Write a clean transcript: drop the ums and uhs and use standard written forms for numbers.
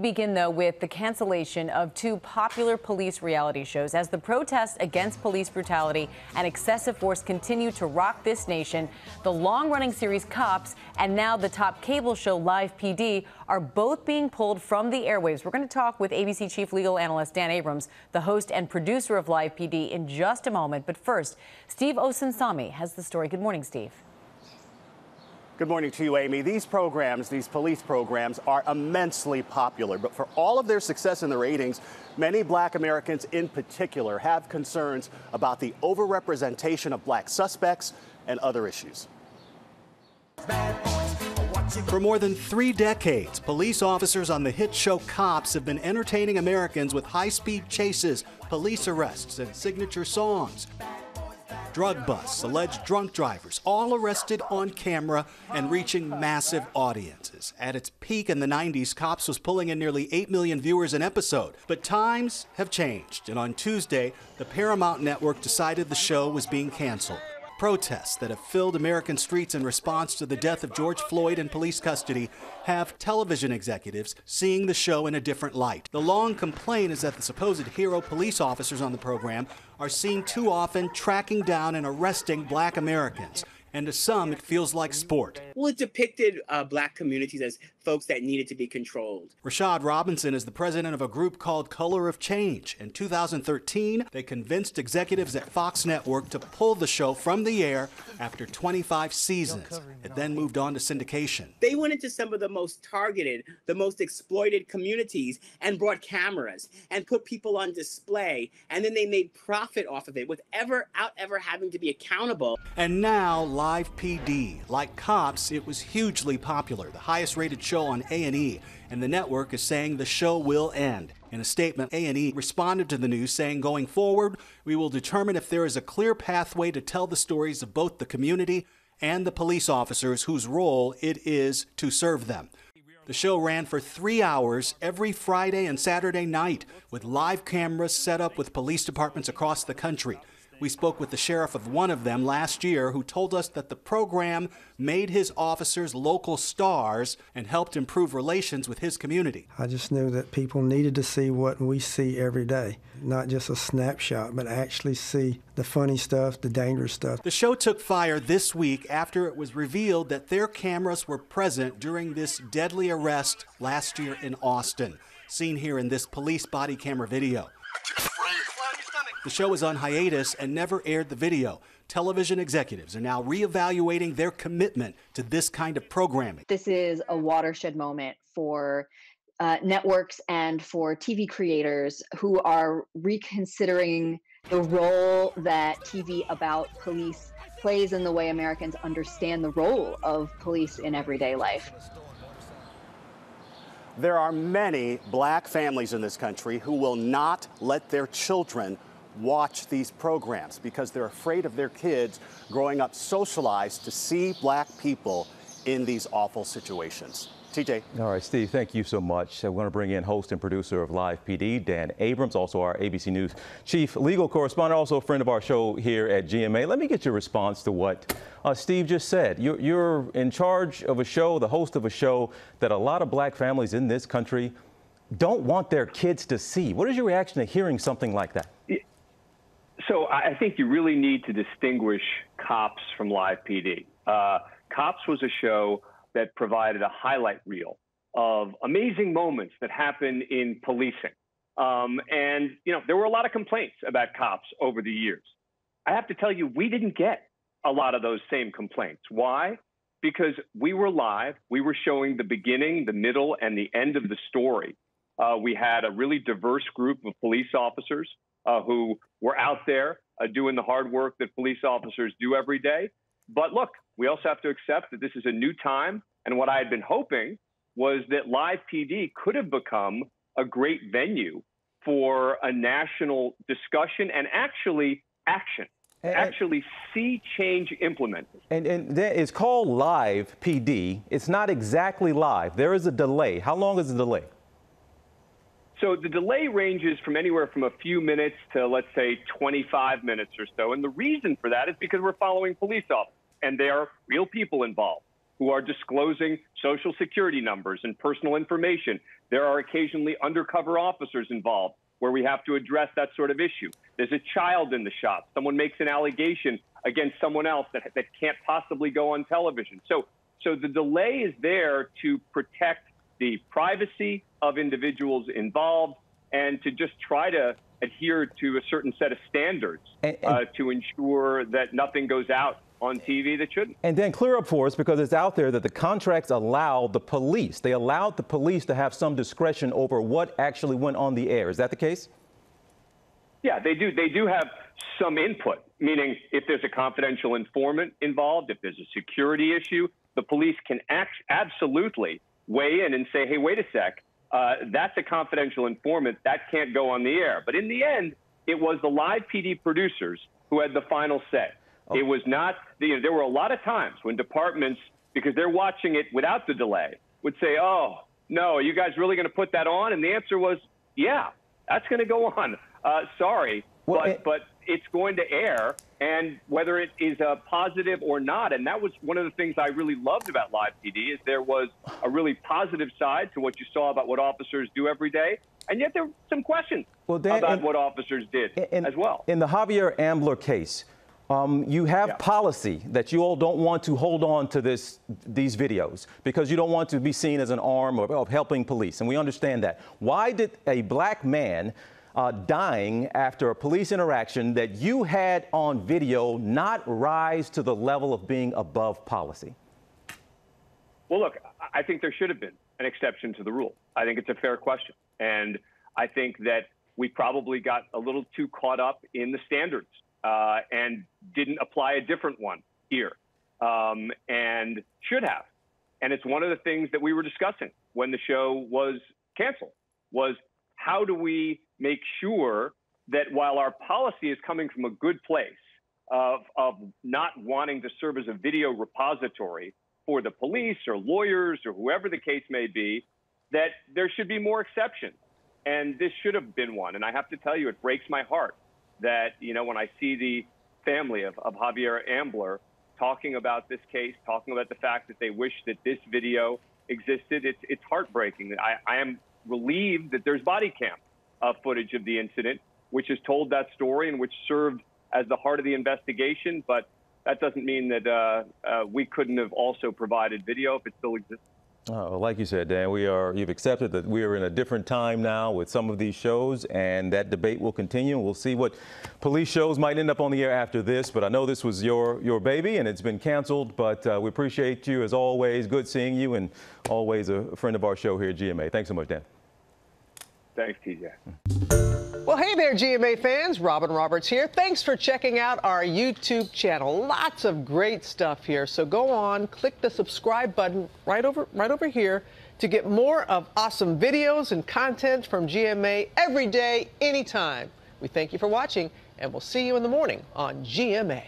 Begin, though, with the cancellation of two popular police reality shows as the protests against police brutality and excessive force continue to rock this nation. The long-running series Cops and now the top cable show Live PD are both being pulled from the airwaves. We're going to talk with ABC chief legal analyst Dan Abrams, the host and producer of Live PD, in just a moment. But first, Steve Osunsami has the story. Good morning, Steve. Good morning to you, Amy. These programs, these police programs, are immensely popular. But for all of their success in the ratings, many black Americans in particular have concerns about the overrepresentation of black suspects and other issues. For more than 3 decades, police officers on the hit show Cops have been entertaining Americans with high-speed chases, police arrests, and signature songs. Drug busts, alleged drunk drivers, all arrested on camera and reaching massive audiences. At its peak in the 90s, Cops was pulling in nearly 8 million viewers an episode. But times have changed, and on Tuesday, the Paramount Network decided the show was being canceled. Protests that have filled American streets in response to the death of George Floyd in police custody have television executives seeing the show in a different light. The long complaint is that the supposed hero police officers on the program are seen too often tracking down and arresting black Americans. And to some, it feels like sport. Well, it depicted black communities as folks that needed to be controlled. Rashad Robinson is the president of a group called Color of Change. In 2013, they convinced executives at Fox Network to pull the show from the air after 25 seasons. It then moved on to syndication. They went into some of the most targeted, the most exploited communities and brought cameras and put people on display. And then they made profit off of it without ever having to be accountable. And now, Live PD. Like Cops, it was hugely popular, the highest rated show on A&E, and the network is saying the show will end. In a statement, A&E responded to the news saying, going forward, we will determine if there is a clear pathway to tell the stories of both the community and the police officers whose role it is to serve them. The show ran for 3 hours every Friday and Saturday night with live cameras set up with police departments across the country. We spoke with the sheriff of one of them last year who told us that the program made his officers local stars and helped improve relations with his community. I just knew that people needed to see what we see every day, not just a snapshot, but actually see the funny stuff, the dangerous stuff. The show took fire this week after it was revealed that their cameras were present during this deadly arrest last year in Austin, seen here in this police body camera video. The show is on hiatus and never aired the video. Television executives are now reevaluating their commitment to this kind of programming. This is a watershed moment for networks and for TV creators who are reconsidering the role that TV about police plays in the way Americans understand the role of police in everyday life. There are many black families in this country who will not let their children watch these programs because they're afraid of their kids growing up socialized to see black people in these awful situations. TJ. All right, Steve, thank you so much. We're going to bring in host and producer of Live PD, Dan Abrams, also our ABC News chief legal correspondent, also a friend of our show here at GMA. Let me get your response to what Steve just said. You're in charge of a show, the host of a show that a lot of black families in this country don't want their kids to see. What is your reaction to hearing something like that? So I think you really need to distinguish Cops from Live PD. Cops was a show that provided a highlight reel of amazing moments that happen in policing. And, you know, there were a lot of complaints about Cops over the years. I have to tell you, we didn't get a lot of those same complaints. Why? Because we were live. We were showing the beginning, the middle, and the end of the story. We had a really diverse group of police officers who were out there doing the hard work that police officers do every day. But look, we also have to accept that this is a new time. And what I had been hoping was that Live PD could have become a great venue for a national discussion and actually action. Actually see change implemented. And it's called Live PD. It's not exactly live. There is a delay. How long is the delay? So the delay ranges from anywhere from a few minutes to, let's say, 25 minutes or so. And the reason for that is because we're following police officers, and there are real people involved. who are disclosing social security numbers and personal information. There are occasionally undercover officers involved where we have to address that sort of issue. There's a child in the shop. Someone makes an allegation against someone else that can't possibly go on television. So the delay is there to protect the privacy of individuals involved and to just try to adhere to a certain set of standards to ensure that nothing goes out on TV that shouldn't. And then clear up for us, because it's out there that the contracts allowed the police to have some discretion over what actually went on the air. Is that the case? Yeah, they do. They do have some input, meaning if there's a confidential informant involved, if there's a security issue, the police can absolutely weigh in and say, hey, wait a sec, that's a confidential informant. That can't go on the air. But in the end, it was the live PD producers who had the final say. It was not, there were a lot of times when departments, because they're watching it without the delay, would say, oh, no, are you guys really going to put that on? And the answer was, yeah, that's going to go on. Sorry, but it's going to air, and whether it is positive or not. And that was one of the things I really loved about Live PD is there was a really positive side to what you saw about what officers do every day. And yet there were some questions about what officers did as well. In the Javier Ambler case, you have policy that you all don't want to hold on to these videos because you don't want to be seen as an arm of helping police. And we understand that. Why did a black man dying after a police interaction that you had on video not rise to the level of being above policy? Well, look, I think there should have been an exception to the rule. I think it's a fair question. And I think that we probably got a little too caught up in the standards and didn't apply a different one here and should have. And it's one of the things that we were discussing when the show was canceled was how do we make sure that while our policy is coming from a good place of not wanting to serve as a video repository for the police or lawyers or whoever the case may be, that there should be more exceptions. And this should have been one. And I have to tell you, it breaks my heart that, when I see the family of Javier Ambler talking about this case, talking about the fact that they wish that this video existed, it's heartbreaking. I am relieved that there's body cam footage of the incident, which has told that story and which served as the heart of the investigation. But that doesn't mean that we couldn't have also provided video if it still exists. Oh, like you said, Dan, you've accepted that we are in a different time now with some of these shows, and that debate will continue. We'll see what police shows might end up on the air after this, but I know this was your baby and it's been canceled, but we appreciate you as always. Good seeing you, and always a friend of our show here at GMA. Thanks so much, Dan. Thanks, TJ. Well, hey there, GMA fans. Robin Roberts here. Thanks for checking out our YouTube channel. Lots of great stuff here. So go on, click the subscribe button right over here to get more of awesome videos and content from GMA every day, anytime. We thank you for watching, and we'll see you in the morning on GMA.